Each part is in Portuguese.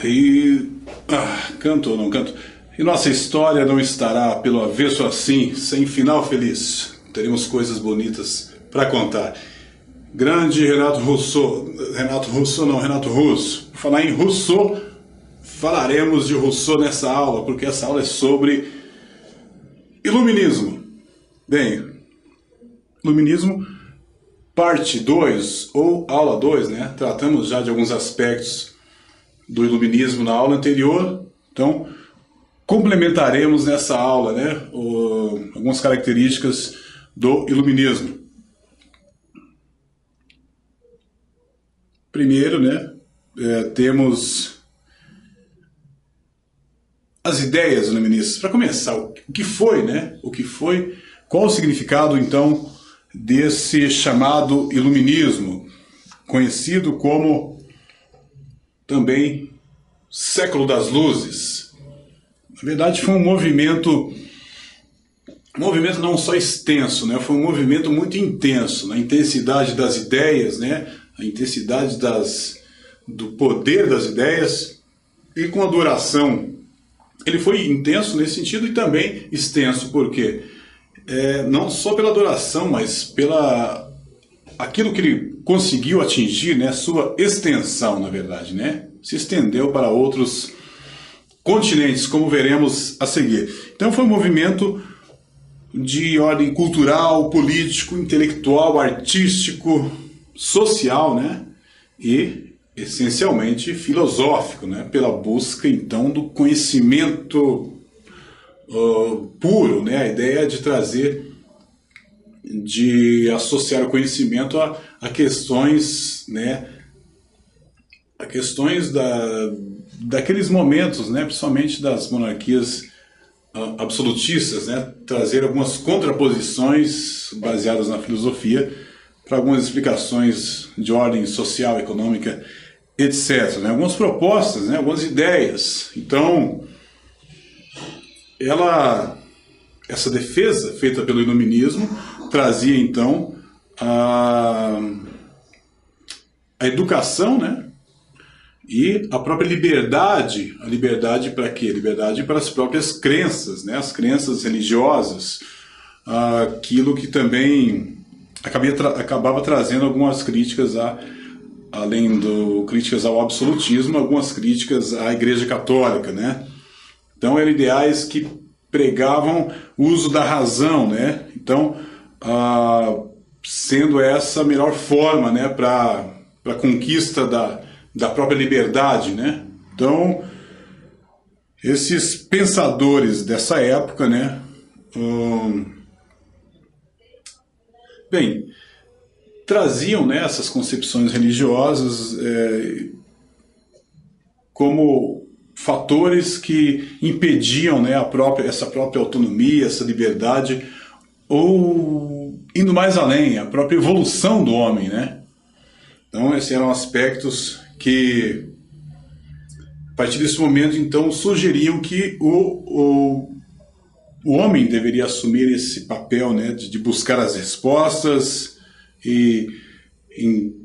E... canto ou não canto? E nossa história não estará pelo avesso assim, sem final feliz. Teremos coisas bonitas para contar. Grande Renato Russo. Renato Russo. Por falar em Rousseau, falaremos de Rousseau nessa aula, porque essa aula é sobre iluminismo. Bem, iluminismo, parte 2, ou aula 2, né? Tratamos já de alguns aspectos do iluminismo na aula anterior, então complementaremos nessa aula, né, algumas características do iluminismo. Primeiro, né, temos as ideias iluministas. Para começar, o que foi, né? Qual o significado, então, desse chamado iluminismo, conhecido como também século das luzes? Na verdade, foi um movimento não só extenso, né? Foi um movimento muito intenso, na intensidade das ideias, né? A intensidade do poder das ideias, e com a duração. Ele foi intenso nesse sentido e também extenso, porque não só pela duração, mas pela aquilo que ele conseguiu atingir, né? Sua extensão, na verdade, né? Se estendeu para outros continentes, como veremos a seguir. Então foi um movimento de ordem cultural, político, intelectual, artístico, social, né? E essencialmente filosófico, né? Pela busca então do conhecimento puro, né? A ideia de associar o conhecimento a questões, né? A questões daqueles momentos, né? Principalmente das monarquias absolutistas, né? Trazer algumas contraposições baseadas na filosofia para algumas explicações de ordem social, econômica, etc. Né? Algumas propostas, né? Algumas ideias. Então, essa defesa feita pelo iluminismo trazia então a educação, né? E a própria liberdade. A liberdade para quê? Liberdade para as próprias crenças, né? As crenças religiosas, aquilo que também acabava trazendo algumas críticas além críticas ao absolutismo, algumas críticas à Igreja Católica, né? Então eram ideais que pregavam o uso da razão, né? Então, sendo essa a melhor forma, né, para a conquista da própria liberdade, né? Então, esses pensadores dessa época, né, traziam, né, essas concepções religiosas como fatores que impediam, né, essa própria autonomia, essa liberdade, ou indo mais além, a própria evolução do homem, né? Então, esses eram aspectos que, a partir desse momento, então, sugeriam que o homem deveria assumir esse papel, né, de buscar as respostas, e em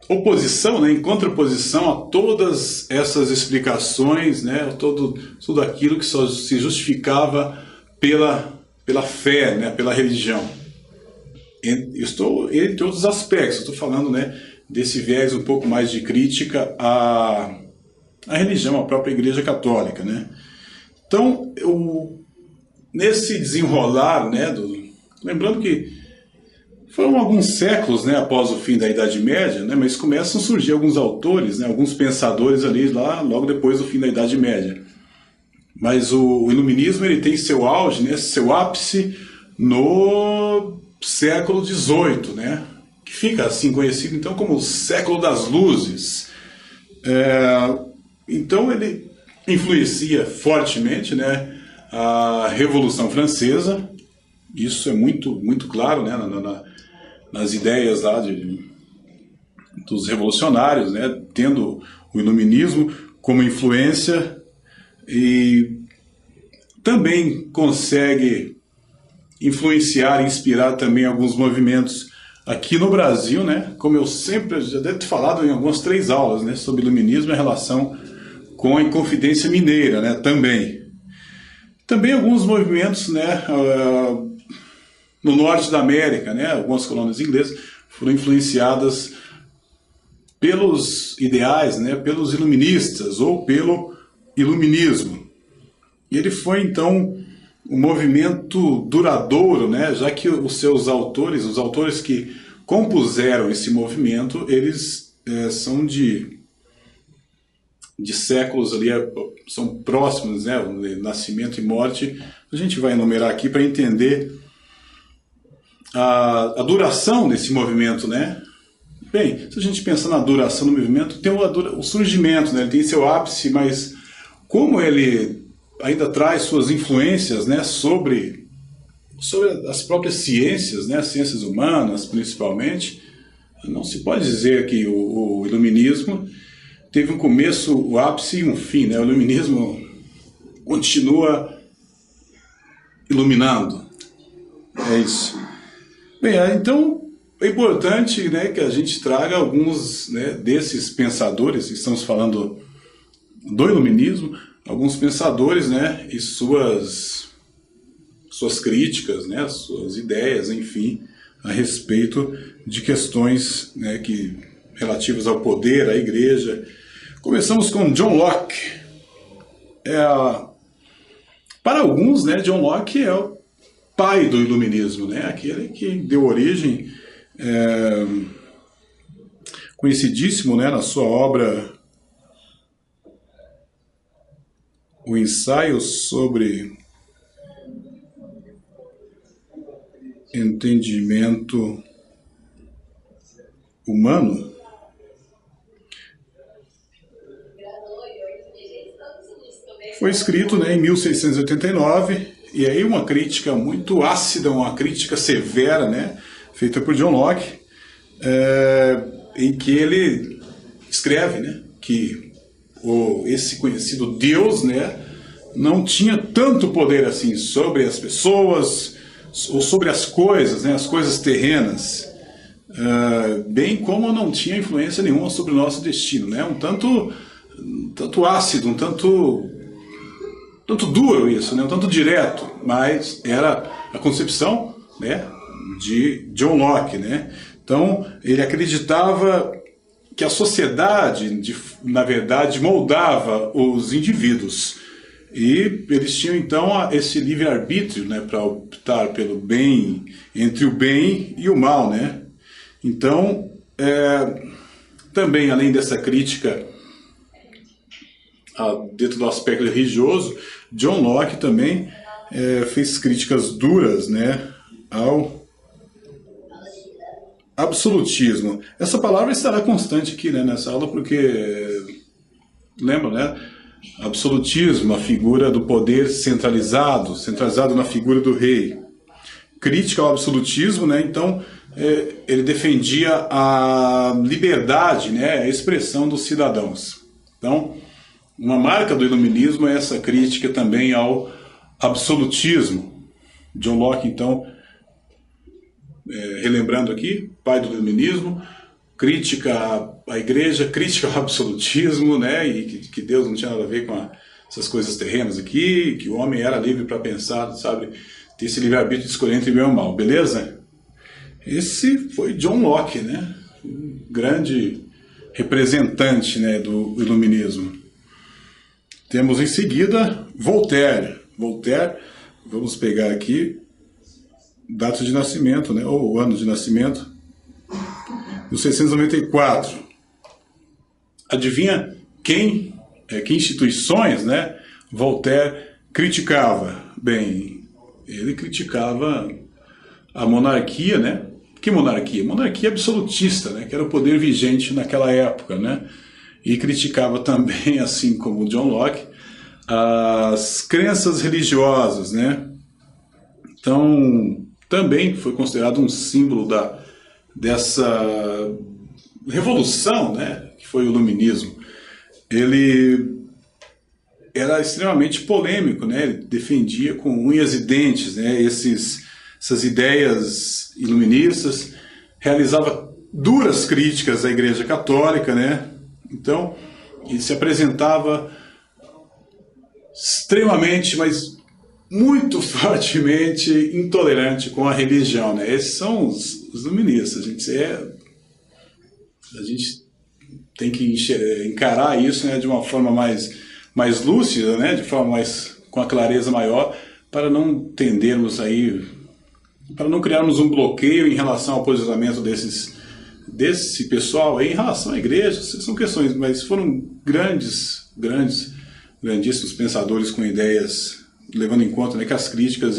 oposição, né, em contraposição a todas essas explicações, né, tudo aquilo que só se justificava pela fé, né, pela religião. Entre outros aspectos, estou falando, né, desse viés um pouco mais de crítica à religião, à própria Igreja Católica, né? Então, nesse desenrolar, né, lembrando que foram alguns séculos, né, após o fim da Idade Média, né, mas começam a surgir alguns autores, né, alguns pensadores ali logo depois do fim da Idade Média. Mas o iluminismo ele tem seu auge, né, seu ápice no século XVIII, né, que fica assim conhecido então como o século das luzes. Então ele influencia fortemente, né, a Revolução Francesa. Isso é muito, muito claro, né, nas ideias lá dos revolucionários, né, tendo o iluminismo como influência, e também consegue influenciar, inspirar também alguns movimentos aqui no Brasil, né, como eu sempre já devo ter falado em algumas 3 aulas, né, sobre iluminismo e a relação com a Inconfidência Mineira, né, também. Também alguns movimentos, né, no norte da América, né, algumas colônias inglesas foram influenciadas pelos ideais, né, pelos iluministas ou pelo iluminismo. E ele foi, então, um movimento duradouro, né, já que os seus autores, os autores que compuseram esse movimento, eles são de séculos ali, são próximos, né, nascimento e morte. A gente vai enumerar aqui para entender a duração desse movimento, né? Bem, se a gente pensar na duração do movimento, tem o surgimento, né? Ele tem seu ápice, mas como ele ainda traz suas influências, né, sobre as próprias ciências, né, as ciências humanas principalmente, não se pode dizer que o iluminismo teve um começo, o ápice e um fim, né? O iluminismo continua iluminando. É isso. Bem, então é importante, né, que a gente traga alguns, né, desses pensadores, estamos falando do iluminismo, alguns pensadores, né, e suas críticas, né, suas ideias, enfim, a respeito de questões, né, relativas ao poder, à igreja. Começamos com John Locke. Para alguns, né, John Locke é o pai do iluminismo, né, aquele que deu origem, conhecidíssimo, né, na sua obra O Ensaio sobre Entendimento Humano. Foi escrito, né, em 1689, e aí uma crítica muito ácida, uma crítica severa, né, feita por John Locke, em que ele escreve, né, que esse conhecido Deus, né, não tinha tanto poder assim sobre as pessoas ou sobre as coisas, né, as coisas terrenas, bem como não tinha influência nenhuma sobre o nosso destino, né, um tanto ácido, um tanto duro isso, né? Um tanto direto, mas era a concepção, né, de John Locke, né? Então, ele acreditava que a sociedade, na verdade, moldava os indivíduos. E eles tinham, então, esse livre-arbítrio, né, para optar pelo bem, entre o bem e o mal, né? Então, também, além dessa crítica dentro do aspecto religioso, John Locke também fez críticas duras, né, ao absolutismo. Essa palavra estará constante aqui, né, nessa aula, porque, lembra, né, absolutismo, a figura do poder centralizado na figura do rei. Crítica ao absolutismo, né, então ele defendia a liberdade, né, a expressão dos cidadãos. Então, uma marca do iluminismo é essa crítica também ao absolutismo. John Locke, então, relembrando aqui, pai do iluminismo, crítica à igreja, crítica ao absolutismo, né, e que Deus não tinha nada a ver com essas coisas terrenas aqui, que o homem era livre para pensar, sabe, ter esse livre-arbítrio de escolher entre bem ou mal, beleza? Esse foi John Locke, né, um grande representante, né, do iluminismo. Temos em seguida Voltaire. Voltaire, vamos pegar aqui data de nascimento, né, ou ano de nascimento, 1694. Adivinha que instituições, né, Voltaire criticava? Bem, ele criticava a monarquia, né? Que monarquia? Monarquia absolutista, né, que era o poder vigente naquela época, né? E criticava também, assim como John Locke, as crenças religiosas, né? Então, também foi considerado um símbolo dessa revolução, né, que foi o iluminismo. Ele era extremamente polêmico, né? Ele defendia com unhas e dentes, né, essas ideias iluministas, realizava duras críticas à Igreja Católica, né? Então, ele se apresentava extremamente, mas muito fortemente intolerante com a religião, né? Esses são os iluministas. A gente tem que encarar isso, né, de uma forma mais lúcida, né, de forma com a clareza maior, para não tendermos aí, para não criarmos um bloqueio em relação ao posicionamento desse pessoal aí, em relação à igreja. São questões, mas foram grandíssimos pensadores com ideias, levando em conta, né, que as críticas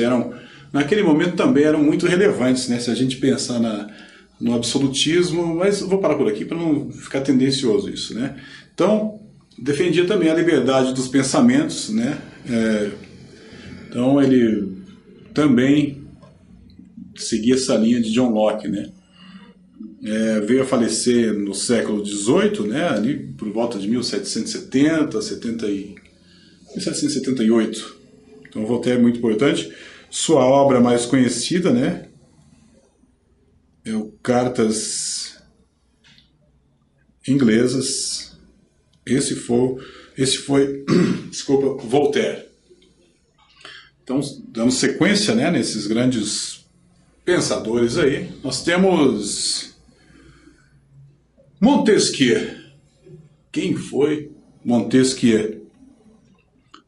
naquele momento também eram muito relevantes, né, se a gente pensar no absolutismo, mas eu vou parar por aqui para não ficar tendencioso isso, né? Então, defendia também a liberdade dos pensamentos, né? Então ele também seguia essa linha de John Locke, né? Veio a falecer no século XVIII, né? Ali por volta de 1778. Então Voltaire é muito importante. Sua obra mais conhecida, né, é o Cartas Inglesas. Esse foi desculpa, Voltaire. Então, dando sequência, né, nesses grandes pensadores aí, nós temos Montesquieu. Quem foi Montesquieu?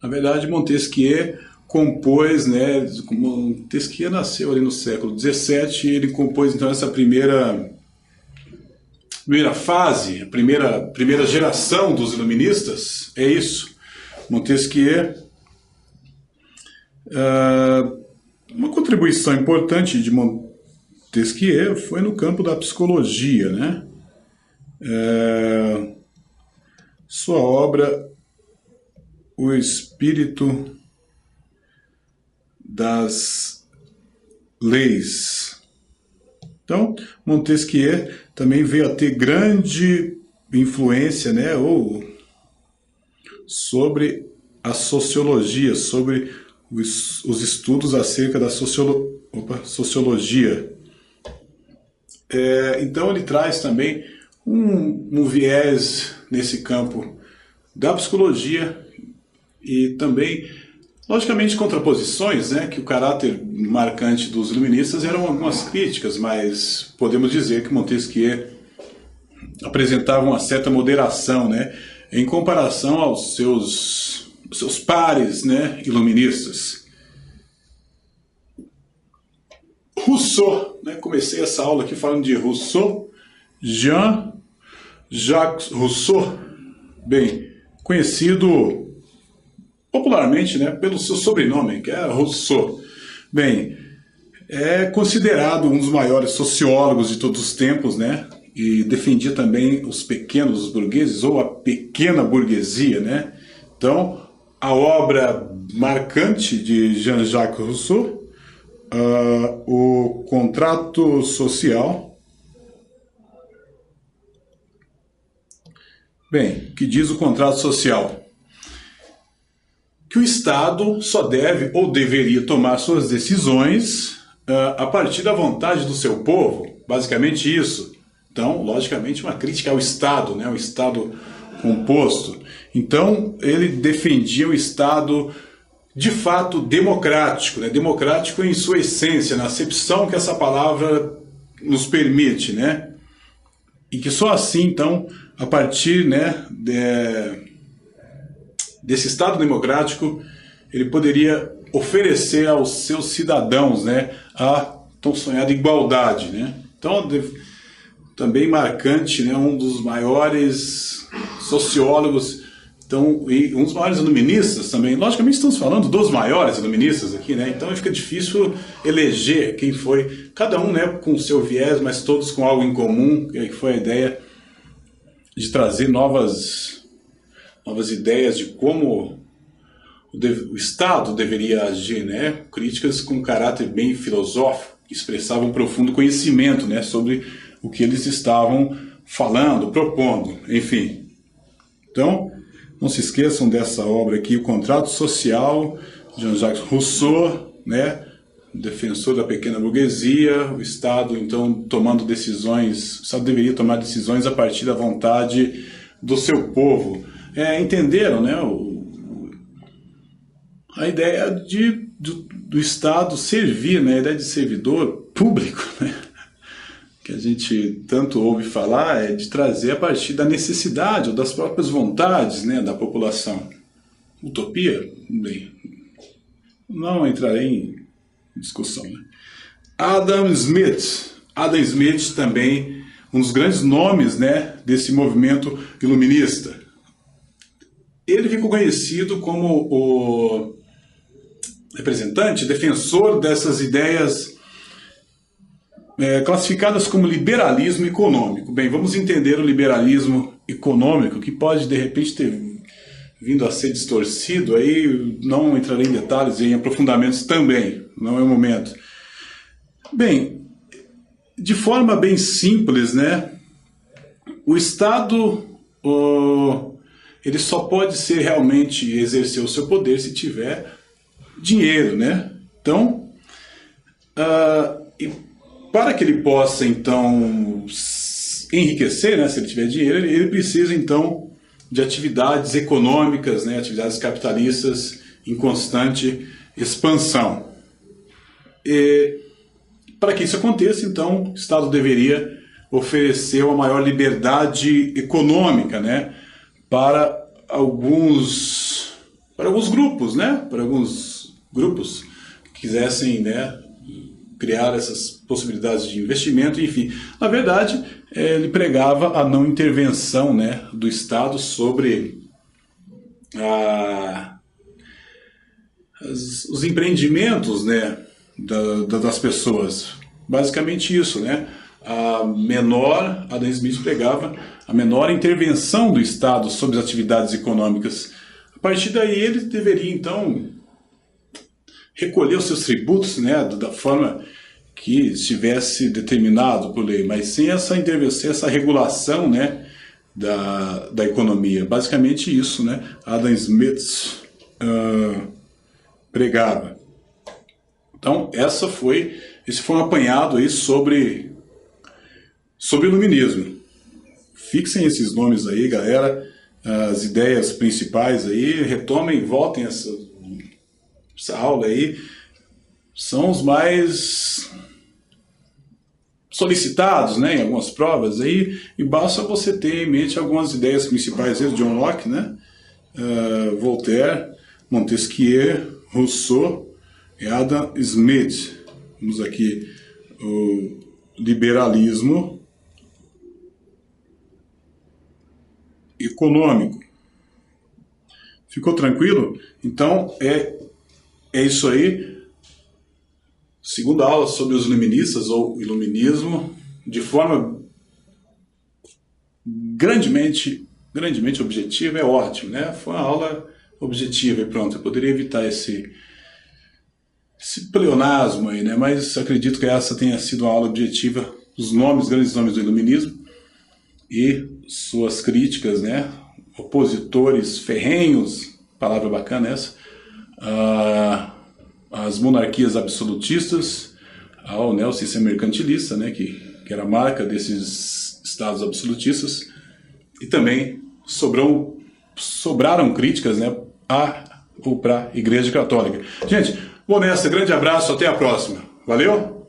Na verdade, Montesquieu compôs, né, Montesquieu nasceu ali no século XVII, e ele compôs então essa primeira fase, a primeira geração dos iluministas. É isso. Montesquieu, uma contribuição importante de Montesquieu foi no campo da psicologia, né? Sua obra O Espírito das Leis. Então, Montesquieu também veio a ter grande influência, né, sobre a sociologia, sobre os estudos acerca da sociologia. Então ele traz também um viés nesse campo da psicologia e também, logicamente, contraposições, né, que o caráter marcante dos iluministas eram algumas críticas, mas podemos dizer que Montesquieu apresentava uma certa moderação, né, em comparação aos seus pares, né, iluministas. Rousseau, né, comecei essa aula aqui falando de Rousseau, Jean-Jacques Rousseau, bem conhecido popularmente, né, pelo seu sobrenome, que é Rousseau. Bem, é considerado um dos maiores sociólogos de todos os tempos, né, e defendia também os pequenos burgueses, ou a pequena burguesia, né. Então, a obra marcante de Jean-Jacques Rousseau, o Contrato Social. Bem, o que diz o contrato social? Que o Estado só deve ou deveria tomar suas decisões a partir da vontade do seu povo, basicamente isso. Então, logicamente, uma crítica ao Estado, né, o Estado composto. Então, ele defendia o Estado de fato democrático, né, democrático em sua essência, na acepção que essa palavra nos permite, né, e que só assim, então, a partir, né, desse Estado democrático, ele poderia oferecer aos seus cidadãos, né, a tão sonhada igualdade, né. Então, também marcante, né, um dos maiores sociólogos, então, e um dos maiores iluministas também. Logicamente estamos falando dos maiores iluministas aqui, né, então fica difícil eleger quem foi, cada um, né, com o seu viés, mas todos com algo em comum, que foi a ideia de trazer novas ideias de como o Estado deveria agir, né? Críticas com caráter bem filosófico, que expressavam um profundo conhecimento, né, sobre o que eles estavam falando, propondo, enfim. Então, não se esqueçam dessa obra aqui, O Contrato Social, Jean-Jacques Rousseau, né, defensor da pequena burguesia, o Estado, então, tomando decisões, o Estado deveria tomar decisões a partir da vontade do seu povo. Entenderam, né, a ideia do Estado servir, né? A ideia de servidor público, né? Que a gente tanto ouve falar, é de trazer a partir da necessidade ou das próprias vontades, né, da população. Utopia? Bem, não entrarei em discussão, né? Adam Smith também, um dos grandes nomes, né, desse movimento iluminista. Ele ficou conhecido como o representante, defensor dessas ideias classificadas como liberalismo econômico. Bem, vamos entender o liberalismo econômico, que pode de repente ter vindo a ser distorcido, aí não entrarei em detalhes e em aprofundamentos também, não é o momento. Bem, de forma bem simples, né, o Estado ele só pode ser realmente exercer o seu poder se tiver dinheiro, né? Então, para que ele possa, então, enriquecer, né, se ele tiver dinheiro, ele precisa, então, de atividades econômicas, né, atividades capitalistas em constante expansão. E, para que isso aconteça, então, o Estado deveria oferecer uma maior liberdade econômica, né, para alguns grupos, né, para alguns grupos que quisessem, né, criar essas possibilidades de investimento, enfim. Na verdade, ele pregava a não intervenção, né, do Estado sobre os empreendimentos, né, das pessoas. Basicamente isso, né? Adam Smith pregava a menor intervenção do Estado sobre as atividades econômicas. A partir daí ele deveria, então, recolher os seus tributos, né, da forma que estivesse determinado por lei, mas sem essa intervenção, essa regulação, né, da economia. Basicamente isso, né, Adam Smith pregava. Então, esse foi um apanhado aí sobre o iluminismo. Fixem esses nomes aí, galera, as ideias principais aí, retomem, voltem essa aula aí, são os mais solicitados, né, em algumas provas aí, e basta você ter em mente algumas ideias principais aí, John Locke, né, Voltaire, Montesquieu, Rousseau e Adam Smith. Vamos aqui, o liberalismo econômico. Ficou tranquilo? Então, é isso aí. Segunda aula sobre os iluministas ou iluminismo, de forma grandemente objetiva, é ótimo, né? Foi uma aula objetiva e pronto. Eu poderia evitar esse pleonasmo aí, né? Mas acredito que essa tenha sido uma aula objetiva, os grandes nomes do iluminismo e suas críticas, né? Opositores ferrenhos, palavra bacana essa, as monarquias absolutistas, ao neossistema mercantilista, né, que era a marca desses estados absolutistas, e também sobraram críticas, né, para a Igreja Católica. Gente, vou nessa, grande abraço, até a próxima. Valeu?